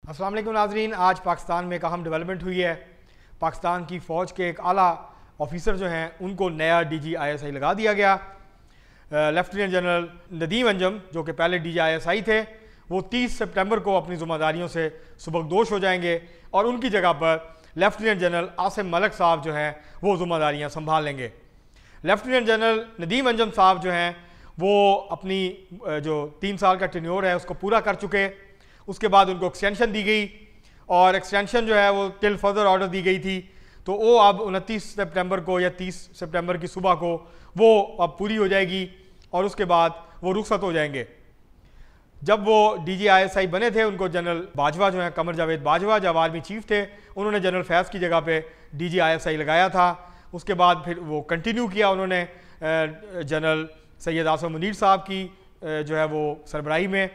अस्सलाम वालेकुम नाज़रीन, आज पाकिस्तान में एक अहम डेवलपमेंट हुई है। पाकिस्तान की फ़ौज के एक आला ऑफिसर जो हैं उनको नया DGISI लगा दिया गया। लेफ्टिनेंट जनरल नदीम अंजम जो कि पहले DGISI थे, वो 30 सितंबर को अपनी ज़िम्मेदारियों से सुबकदोश हो जाएंगे और उनकी जगह पर लेफ्टिनेंट जनरल आसिम मलिक साहब जो हैं वो ज़िम्मेदारियाँ संभाल लेंगे। लेफ्टिनेंट जनरल नदीम अंजम साहब जो हैं वो अपनी जो 3 साल का टेन्योर है उसको पूरा कर चुके। उसके बाद उनको एक्सटेंशन दी गई और एक्सटेंशन जो है वो टिल फर्दर ऑर्डर दी गई थी, तो वो अब 29 सितंबर को या 30 सितंबर की सुबह को वो अब पूरी हो जाएगी और उसके बाद वो रुखसत हो जाएंगे। जब वो DGISI बने थे उनको जनरल बाजवा जो है, कमर जावेद बाजवा जब आर्मी चीफ थे, उन्होंने जनरल फैज़ की जगह पे DGISI लगाया था। उसके बाद फिर वो कंटिन्यू किया उन्होंने जनरल सैयद आसम मुनीर साहब की जो है वो सरबराही में,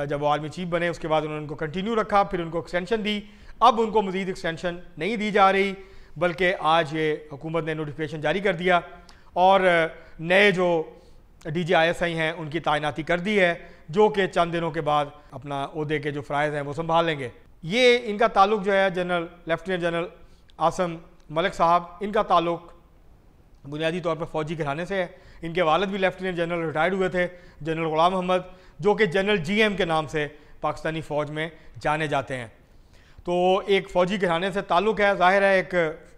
जब वो आर्मी चीफ बने उसके बाद उन्होंने उनको कंटिन्यू रखा, फिर उनको एक्सटेंशन दी। अब उनको मज़ीद एक्सटेंशन नहीं दी जा रही, बल्कि आज ये हुकूमत ने नोटिफिकेशन जारी कर दिया और नए जो DGISI हैं उनकी तैनाती कर दी है, जो कि चंद दिनों के बाद अपना ओहदे के जो फ़राइज़ हैं वो संभाल लेंगे। ये इनका ताल्लुक जो है general lieutenant general Asim Malik साहब, इनका ताल्लुक बुनियादी तौर पर फ़ौजी घराने से है। इनके वालिद भी लेफ्टिनेंट जनरल रिटायर्ड हुए थे, जनरल गुलाम मोहम्मद, जो कि जनरल GM के नाम से पाकिस्तानी फ़ौज में जाने जाते हैं। तो एक फ़ौजी घराने से ताल्लुक़ है। ज़ाहिर है एक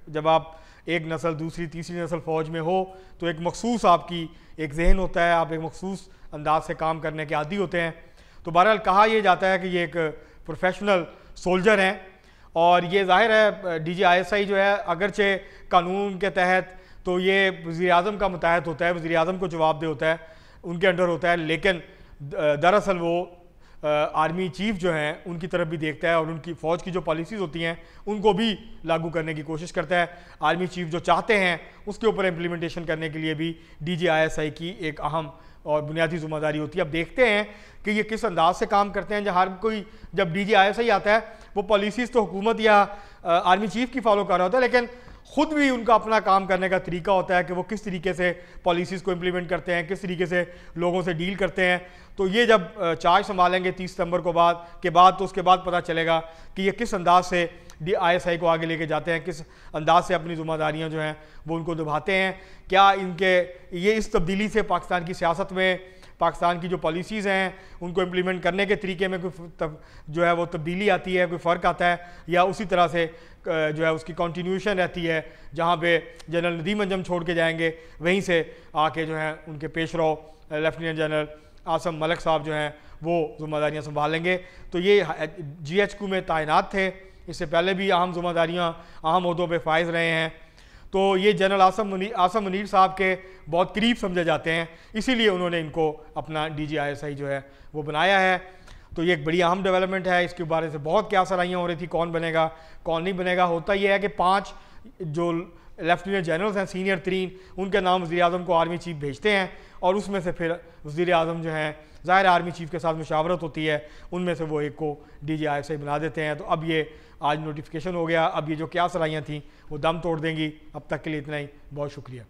जब आप एक नस्ल दूसरी तीसरी नस्ल फ़ौज में हो तो एक मखसूस आपकी एक जहन होता है, आप एक मखसूस अंदाज से काम करने के आदी होते हैं। तो बहरहाल कहा यह जाता है कि ये एक प्रोफेशनल सोल्जर हैं और ये ज़ाहिर है DGISI जो है अगरचे कानून के तहत तो ये वज़ीर-ए-आज़म का मुताहत होता है, वज़ीर-ए-आज़म को जवाबदेह होता है, उनके अंडर होता है, लेकिन दरअसल वो आर्मी चीफ जो हैं उनकी तरफ भी देखता है और उनकी फ़ौज की जो पॉलिसीज़ होती हैं उनको भी लागू करने की कोशिश करता है। आर्मी चीफ जो चाहते हैं उसके ऊपर इम्प्लीमेंटेशन करने के लिए भी DGISI की एक अहम और बुनियादी ज़िम्मेदारी होती है। अब देखते हैं कि ये किस अंदाज से काम करते हैं। जब हर कोई जब DGISI आता है वो पॉलिसीज़ तो हुकूमत या आर्मी चीफ की फॉलो कर रहा होता है, लेकिन ख़ुद भी उनका अपना काम करने का तरीका होता है कि वो किस तरीके से पॉलिसीज़ को इम्प्लीमेंट करते हैं, किस तरीके से लोगों से डील करते हैं। तो ये जब चार्ज संभालेंगे 30 सितंबर को बाद तो उसके बाद पता चलेगा कि ये किस अंदाज से DGISI को आगे लेके जाते हैं, किस अंदाज से अपनी ज़िम्मेदारियाँ जो हैं वो उनको निभाते हैं। क्या इनके ये इस तब्दीली से पाकिस्तान की सियासत में, पाकिस्तान की जो पॉलिसीज़ हैं उनको इम्प्लीमेंट करने के तरीके में कोई जो है वो तब्दीली आती है, कोई फ़र्क आता है, या उसी तरह से जो है उसकी कंटिन्यूशन रहती है, जहाँ पे जनरल नदीम अंजम छोड़ के जाएंगे वहीं से आके जो है उनके पेशरो लेफ्टिनेंट जनरल आसिम मलिक साहब जो हैं वो ज़िम्मेदारियाँ संभालेंगे। तो ये GHQ में तैनात थे, इससे पहले भी अहम ज़िम्मेदारियाँ अहम ओहदों पे फाइज रहे हैं। तो ये जनरल आसिम मुनीर साहब के बहुत करीब समझे जाते हैं, इसीलिए उन्होंने इनको अपना DGISI जो है वो बनाया है। तो ये एक बड़ी अहम डेवलपमेंट है। इसके बारे से बहुत क्या सराहियाँ हो रही थी, कौन बनेगा कौन नहीं बनेगा। होता यह है कि 5 जो लेफ्टिनेंट जनरल्स हैं सीनियर तरीन, उनके नाम वज़ीर-ए-आज़म को आर्मी चीफ भेजते हैं और उसमें से फिर वज़ीर-ए-आज़म जो हैं ज़ाहिर आर्मी चीफ के साथ मुशावरत होती है, उनमें से वो एक को DGISI बना देते हैं। तो अब ये आज नोटिफिकेशन हो गया, अब ये जो क्या सराहियाँ थी वो दम तोड़ देंगी। अब तक के लिए इतना ही, बहुत शुक्रिया।